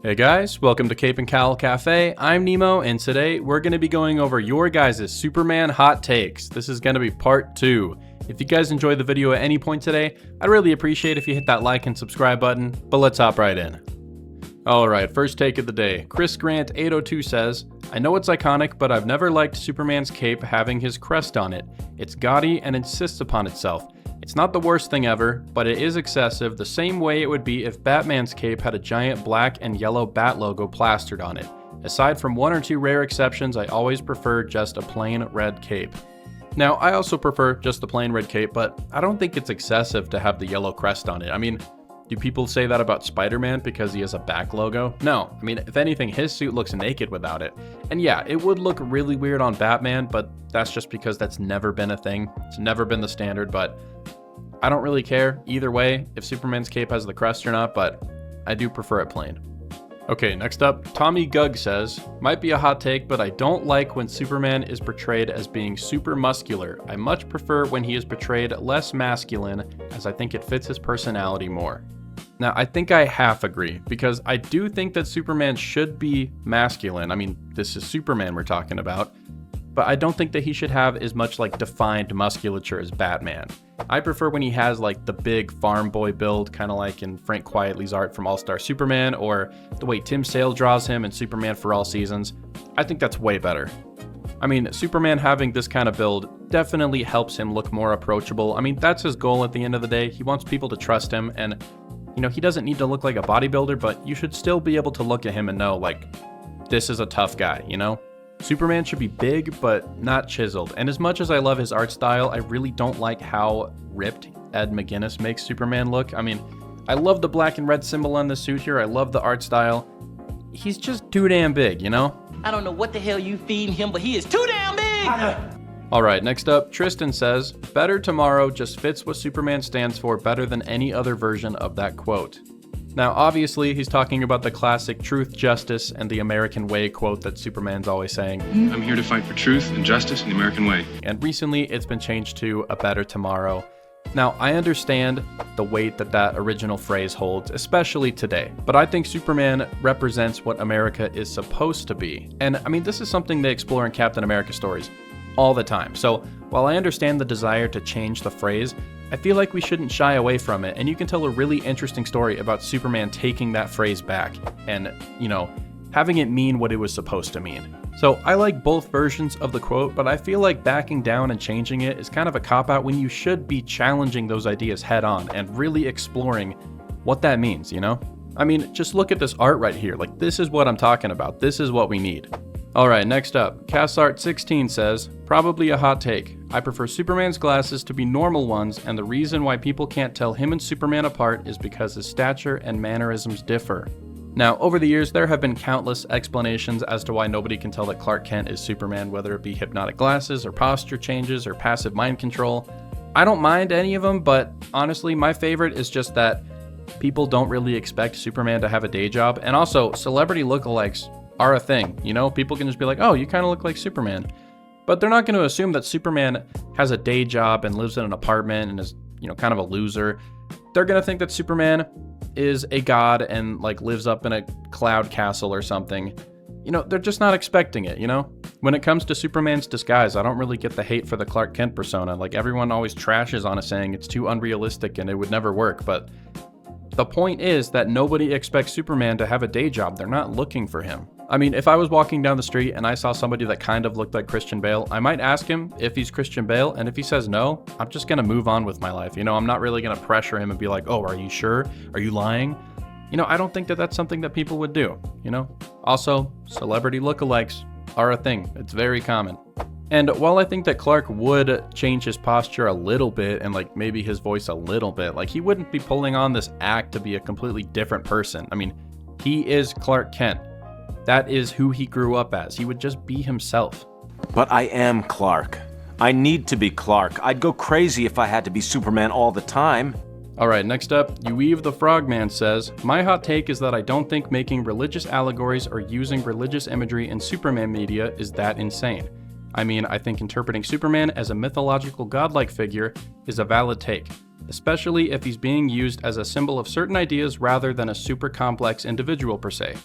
Hey guys, welcome to Cape and Cowl Cafe. I'm Nemo, and today we're going to be going over your guys' Superman hot takes. This is going to be part 2. If you guys enjoyed the video at any point today, I'd really appreciate if you hit that like and subscribe button, but let's hop right in. Alright, first take of the day. Chris Grant 802 says, I know it's iconic, but I've never liked Superman's cape having his crest on it. It's gaudy and insists upon itself. It's not the worst thing ever, but it is excessive the same way it would be if Batman's cape had a giant black and yellow bat logo plastered on it. Aside from one or two rare exceptions, I always prefer just a plain red cape. Now, I also prefer just the plain red cape, but I don't think it's excessive to have the yellow crest on it. I mean, do people say that about Spider-Man because he has a back logo? No. I mean, if anything, his suit looks naked without it. And yeah, it would look really weird on Batman, but that's just because that's never been a thing. It's never been the standard, but I don't really care either way if Superman's cape has the crest or not, but I do prefer it plain. Okay, next up, Tommy Gugg says, might be a hot take, but I don't like when Superman is portrayed as being super muscular. I much prefer when he is portrayed less masculine, as I think it fits his personality more. Now, I think I half agree, because I do think that Superman should be masculine. I mean, this is Superman we're talking about, but I don't think that he should have as much like defined musculature as Batman. I prefer when he has like the big farm boy build, kind of like in Frank Quitely's art from All-Star Superman, or the way Tim Sale draws him in Superman for All Seasons. I think that's way better. I mean, Superman having this kind of build definitely helps him look more approachable. I mean, that's his goal at the end of the day. He wants people to trust him, and you know, he doesn't need to look like a bodybuilder, but you should still be able to look at him and know, like, this is a tough guy, you know? Superman should be big, but not chiseled. And as much as I love his art style, I really don't like how ripped Ed McGuinness makes Superman look. I mean, I love the black and red symbol on the suit here. I love the art style. He's just too damn big, you know? I don't know what the hell you feeding him, but he is too damn big! Alright, next up, Tristan says, Better Tomorrow just fits what Superman stands for better than any other version of that quote. Now, obviously, he's talking about the classic truth, justice, and the American way quote that Superman's always saying. I'm here to fight for truth and justice in the American way. And recently, it's been changed to a better tomorrow. Now, I understand the weight that that original phrase holds, especially today, but I think Superman represents what America is supposed to be. And I mean, this is something they explore in Captain America stories all the time. So while I understand the desire to change the phrase, I feel like we shouldn't shy away from it, and you can tell a really interesting story about Superman taking that phrase back and, you know, having it mean what it was supposed to mean. So I like both versions of the quote, but I feel like backing down and changing it is kind of a cop-out when you should be challenging those ideas head-on and really exploring what that means, you know? I mean, just look at this art right here. Like, this is what I'm talking about. This is what we need. Alright, next up, CassArt16 says, probably a hot take. I prefer Superman's glasses to be normal ones, and the reason why people can't tell him and Superman apart is because his stature and mannerisms differ. Now, over the years, there have been countless explanations as to why nobody can tell that Clark Kent is Superman, whether it be hypnotic glasses, or posture changes, or passive mind control. I don't mind any of them, but honestly, my favorite is just that people don't really expect Superman to have a day job, and also, celebrity lookalikes are a thing, you know? People can just be like, oh, you kind of look like Superman. But they're not going to assume that Superman has a day job and lives in an apartment and is, you know, kind of a loser. They're going to think that Superman is a god and, like, lives up in a cloud castle or something. You know, they're just not expecting it, you know? When it comes to Superman's disguise, I don't really get the hate for the Clark Kent persona. Like, everyone always trashes on it, saying it's too unrealistic and it would never work, but the point is that nobody expects Superman to have a day job. They're not looking for him. I mean, if I was walking down the street and I saw somebody that kind of looked like Christian Bale, I might ask him if he's Christian Bale, and if he says no, I'm just gonna move on with my life. You know, I'm not really gonna pressure him and be like, oh, are you sure? Are you lying? You know, I don't think that that's something that people would do, you know? Also, celebrity lookalikes are a thing. It's very common. And while I think that Clark would change his posture a little bit and like maybe his voice a little bit, like he wouldn't be pulling on this act to be a completely different person. I mean, he is Clark Kent. That is who he grew up as. He would just be himself. But I am Clark. I need to be Clark. I'd go crazy if I had to be Superman all the time. Alright, next up, Ueve the Frogman says, my hot take is that I don't think making religious allegories or using religious imagery in Superman media is that insane. I mean, I think interpreting Superman as a mythological godlike figure is a valid take, especially if he's being used as a symbol of certain ideas rather than a super complex individual per se.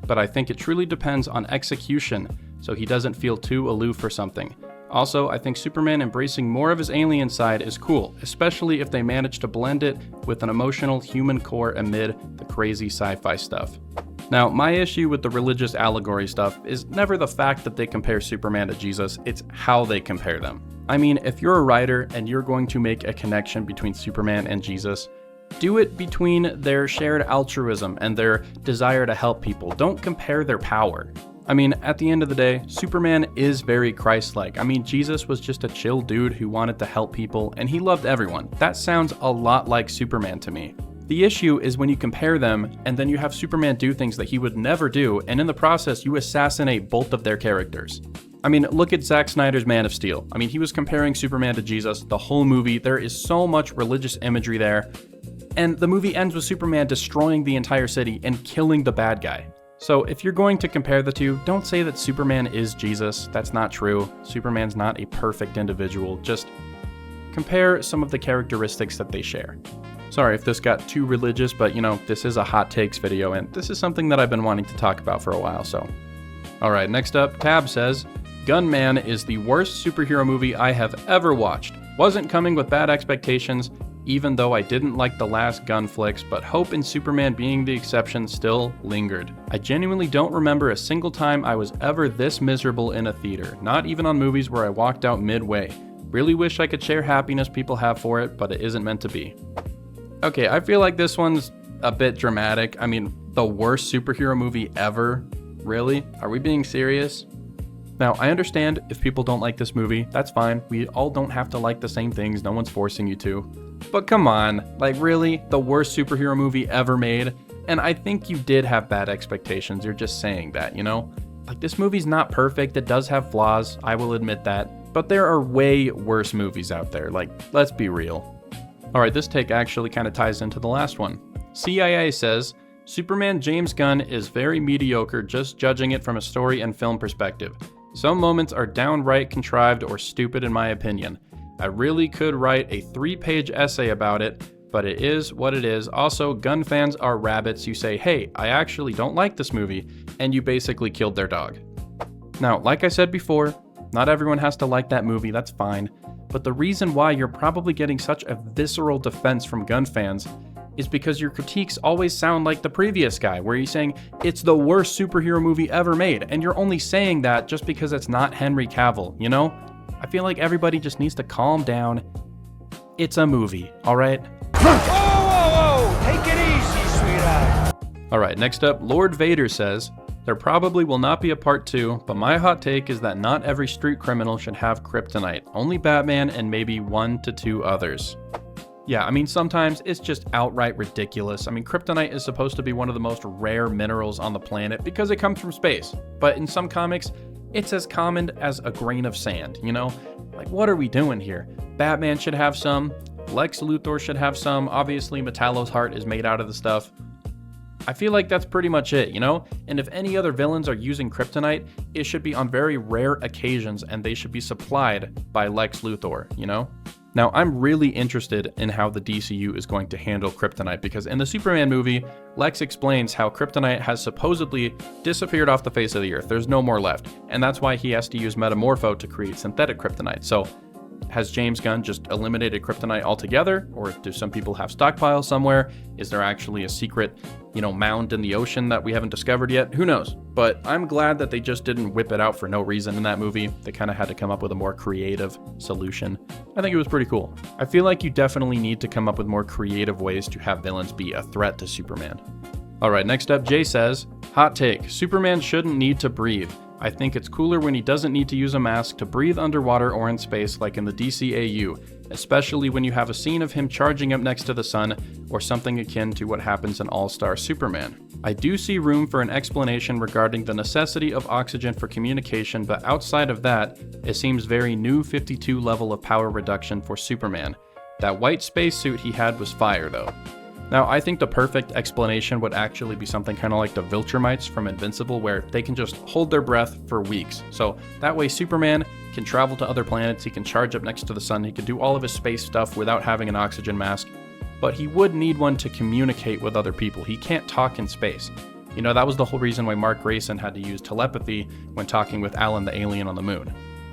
But I think it truly depends on execution, so he doesn't feel too aloof or something. Also, I think Superman embracing more of his alien side is cool, especially if they manage to blend it with an emotional human core amid the crazy sci-fi stuff. Now, my issue with the religious allegory stuff is never the fact that they compare Superman to Jesus, it's how they compare them. I mean, if you're a writer and you're going to make a connection between Superman and Jesus, do it between their shared altruism and their desire to help people. Don't compare their power. I mean, at the end of the day, Superman is very Christ-like. I mean, Jesus was just a chill dude who wanted to help people, and he loved everyone. That sounds a lot like Superman to me. The issue is when you compare them, and then you have Superman do things that he would never do, and in the process, you assassinate both of their characters. I mean, look at Zack Snyder's Man of Steel. I mean, he was comparing Superman to Jesus the whole movie. There is so much religious imagery there. And the movie ends with Superman destroying the entire city and killing the bad guy. So if you're going to compare the two, don't say that Superman is Jesus. That's not true. Superman's not a perfect individual. Just compare some of the characteristics that they share. Sorry if this got too religious, but you know, this is a hot takes video, and this is something that I've been wanting to talk about for a while, so. Alright, next up, Tab says, Gunman is the worst superhero movie I have ever watched. Wasn't coming with bad expectations, even though I didn't like the last Gunn flicks, but hope in Superman being the exception still lingered. I genuinely don't remember a single time I was ever this miserable in a theater, not even on movies where I walked out midway. Really wish I could share happiness people have for it, but it isn't meant to be. Okay, I feel like this one's a bit dramatic. I mean, the worst superhero movie ever? Really? Are we being serious? Now, I understand if people don't like this movie, that's fine. We all don't have to like the same things, no one's forcing you to. But come on, like really? The worst superhero movie ever made? And I think you did have bad expectations, you're just saying that, you know? Like, this movie's not perfect, it does have flaws, I will admit that. But there are way worse movies out there, like, let's be real. Alright, this take actually kind of ties into the last one. CIA says, Superman James Gunn is very mediocre just judging it from a story and film perspective. Some moments are downright contrived or stupid in my opinion. I really could write a 3-page essay about it, but it is what it is. Also, Gunn fans are rabbits. You say, hey, I actually don't like this movie, and you basically killed their dog. Now, like I said before, not everyone has to like that movie, that's fine. But the reason why you're probably getting such a visceral defense from Gunn fans is because your critiques always sound like the previous guy, where he's saying, it's the worst superhero movie ever made, and you're only saying that just because it's not Henry Cavill, you know? I feel like everybody just needs to calm down. It's a movie, alright? Whoa! Take it easy, sweetheart! Alright, next up, Lord Vader says, there probably will not be a part 2, but my hot take is that not every street criminal should have kryptonite. Only Batman and maybe 1 to 2 others. Yeah, I mean, sometimes it's just outright ridiculous. I mean, kryptonite is supposed to be one of the most rare minerals on the planet because it comes from space. But in some comics, it's as common as a grain of sand, you know? Like, what are we doing here? Batman should have some, Lex Luthor should have some, obviously Metallo's heart is made out of the stuff. I feel like that's pretty much it, you know? And if any other villains are using kryptonite, it should be on very rare occasions and they should be supplied by Lex Luthor, you know? Now, I'm really interested in how the DCU is going to handle kryptonite because in the Superman movie, Lex explains how kryptonite has supposedly disappeared off the face of the earth. There's no more left. And that's why he has to use Metamorpho to create synthetic kryptonite. So, has James Gunn just eliminated kryptonite altogether? Or do some people have stockpiles somewhere? Is there actually a secret, you know, mound in the ocean that we haven't discovered yet? Who knows? But I'm glad that they just didn't whip it out for no reason in that movie. They kind of had to come up with a more creative solution. I think it was pretty cool. I feel like you definitely need to come up with more creative ways to have villains be a threat to Superman. Alright, next up, Jay says, hot take, Superman shouldn't need to breathe. I think it's cooler when he doesn't need to use a mask to breathe underwater or in space like in the DCAU, especially when you have a scene of him charging up next to the sun or something akin to what happens in All-Star Superman. I do see room for an explanation regarding the necessity of oxygen for communication, but outside of that, it seems very new 52 level of power reduction for Superman. That white spacesuit he had was fire though. Now, I think the perfect explanation would actually be something kind of like the Viltrumites from Invincible, where they can just hold their breath for weeks. So that way Superman can travel to other planets, he can charge up next to the sun, he can do all of his space stuff without having an oxygen mask, but he would need one to communicate with other people. He can't talk in space. You know, that was the whole reason why Mark Grayson had to use telepathy when talking with Alan the alien on the moon,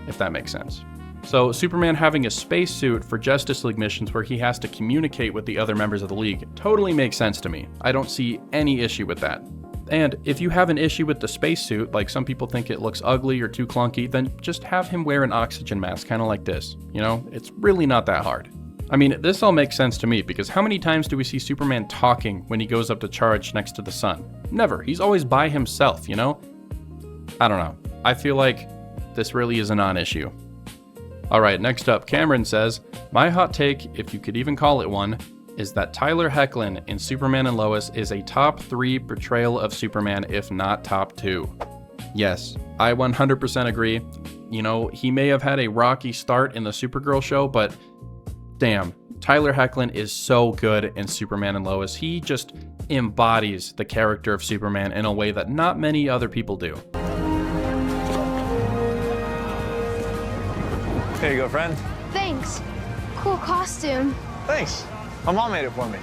if that makes sense. So Superman having a spacesuit for Justice League missions where he has to communicate with the other members of the League totally makes sense to me. I don't see any issue with that. And if you have an issue with the spacesuit, like some people think it looks ugly or too clunky, then just have him wear an oxygen mask, kind of like this. You know, it's really not that hard. I mean, this all makes sense to me, because how many times do we see Superman talking when he goes up to charge next to the sun? Never. He's always by himself, you know? I don't know. I feel like this really is a non-issue. Alright, next up, Cameron says, my hot take, if you could even call it one, is that Tyler Hoechlin in Superman and Lois is a top 3 portrayal of Superman, if not top 2. Yes, I 100% agree. You know, he may have had a rocky start in the Supergirl show, but damn, Tyler Hoechlin is so good in Superman and Lois. He just embodies the character of Superman in a way that not many other people do. Here you go, friend. Thanks. Cool costume. Thanks. My mom made it for me.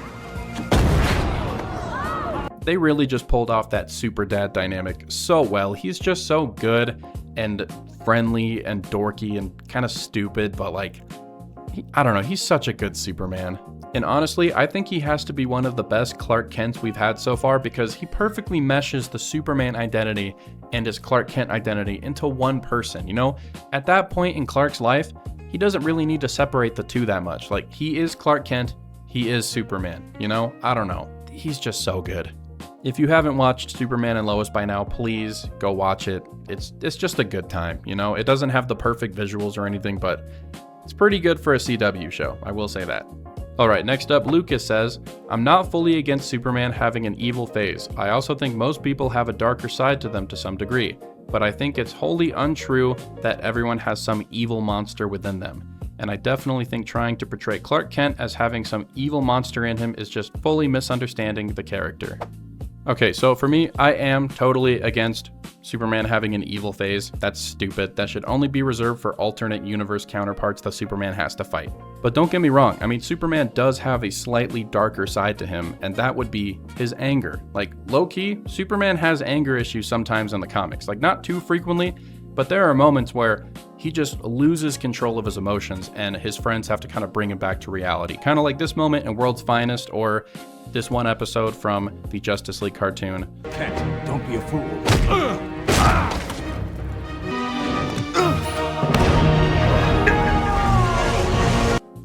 They really just pulled off that super dad dynamic so well. He's just so good and friendly and dorky and kind of stupid, but like, I don't know, he's such a good Superman. And honestly, I think he has to be one of the best Clark Kents we've had so far, because he perfectly meshes the Superman identity and his Clark Kent identity into one person, you know? At that point in Clark's life, he doesn't really need to separate the two that much. Like, he is Clark Kent, he is Superman, you know? I don't know. He's just so good. If you haven't watched Superman and Lois by now, please go watch it. It's just a good time, you know? It doesn't have the perfect visuals or anything, but it's pretty good for a CW show, I will say that. Alright, next up, Lucas says, I'm not fully against Superman having an evil phase. I also think most people have a darker side to them to some degree, but I think it's wholly untrue that everyone has some evil monster within them. And I definitely think trying to portray Clark Kent as having some evil monster in him is just fully misunderstanding the character. Okay, so for me, I am totally against Superman having an evil phase. That's stupid. That should only be reserved for alternate universe counterparts that Superman has to fight. But don't get me wrong, I mean, Superman does have a slightly darker side to him, and that would be his anger. Like, low-key, Superman has anger issues sometimes in the comics. Like, not too frequently, but there are moments where he just loses control of his emotions, and his friends have to kind of bring him back to reality. Kind of like this moment in World's Finest, or this one episode from the Justice League cartoon. Kent, don't be a fool.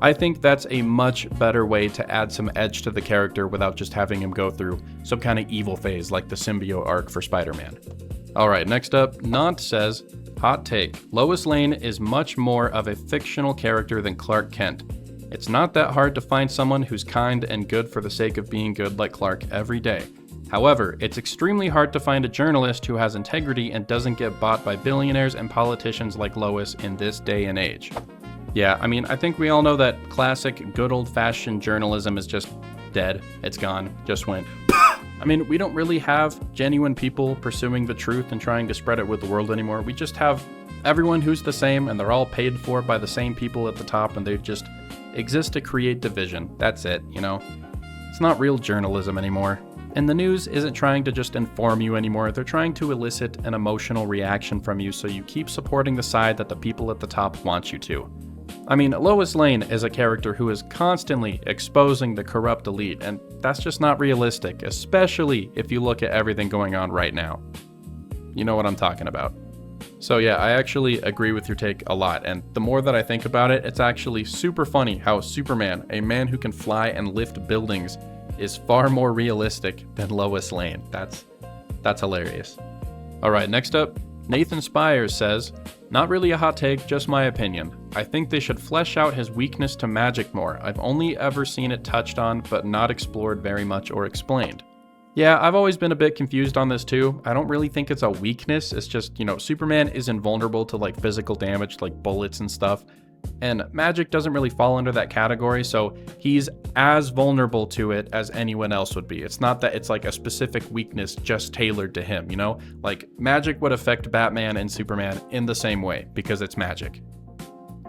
I think that's a much better way to add some edge to the character without just having him go through some kind of evil phase like the symbiote arc for Spider-Man. Alright, next up, Nant says, hot take, Lois Lane is much more of a fictional character than Clark Kent. It's not that hard to find someone who's kind and good for the sake of being good like Clark every day. However, it's extremely hard to find a journalist who has integrity and doesn't get bought by billionaires and politicians like Lois in this day and age. Yeah, I mean, I think we all know that classic, good old-fashioned journalism is just dead. It's gone. Just went. I mean, we don't really have genuine people pursuing the truth and trying to spread it with the world anymore. We just have everyone who's the same, and they're all paid for by the same people at the top, and they just exist to create division. That's it, you know? It's not real journalism anymore. And the news isn't trying to just inform you anymore. They're trying to elicit an emotional reaction from you so you keep supporting the side that the people at the top want you to. I mean, Lois Lane is a character who is constantly exposing the corrupt elite, and that's just not realistic, especially if you look at everything going on right now. You know what I'm talking about. So yeah, I actually agree with your take a lot, and the more that I think about it, it's actually super funny how Superman, a man who can fly and lift buildings, is far more realistic than Lois Lane. That's hilarious. Alright, next up, Nathan Spires says, not really a hot take, just my opinion. I think they should flesh out his weakness to magic more. I've only ever seen it touched on, but not explored very much or explained. Yeah, I've always been a bit confused on this too. I don't really think it's a weakness. It's just, you know, Superman is invulnerable to like physical damage, like bullets and stuff. And magic doesn't really fall under that category, so he's as vulnerable to it as anyone else would be. It's not that it's like a specific weakness just tailored to him, you know? Like, magic would affect Batman and Superman in the same way, because it's magic.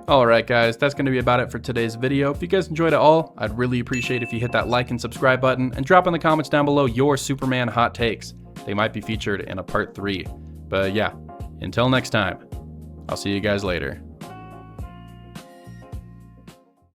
Alright guys, that's going to be about it for today's video. If you guys enjoyed it all, I'd really appreciate if you hit that like and subscribe button, and drop in the comments down below your Superman hot takes. They might be featured in a part 3. But yeah, until next time, I'll see you guys later.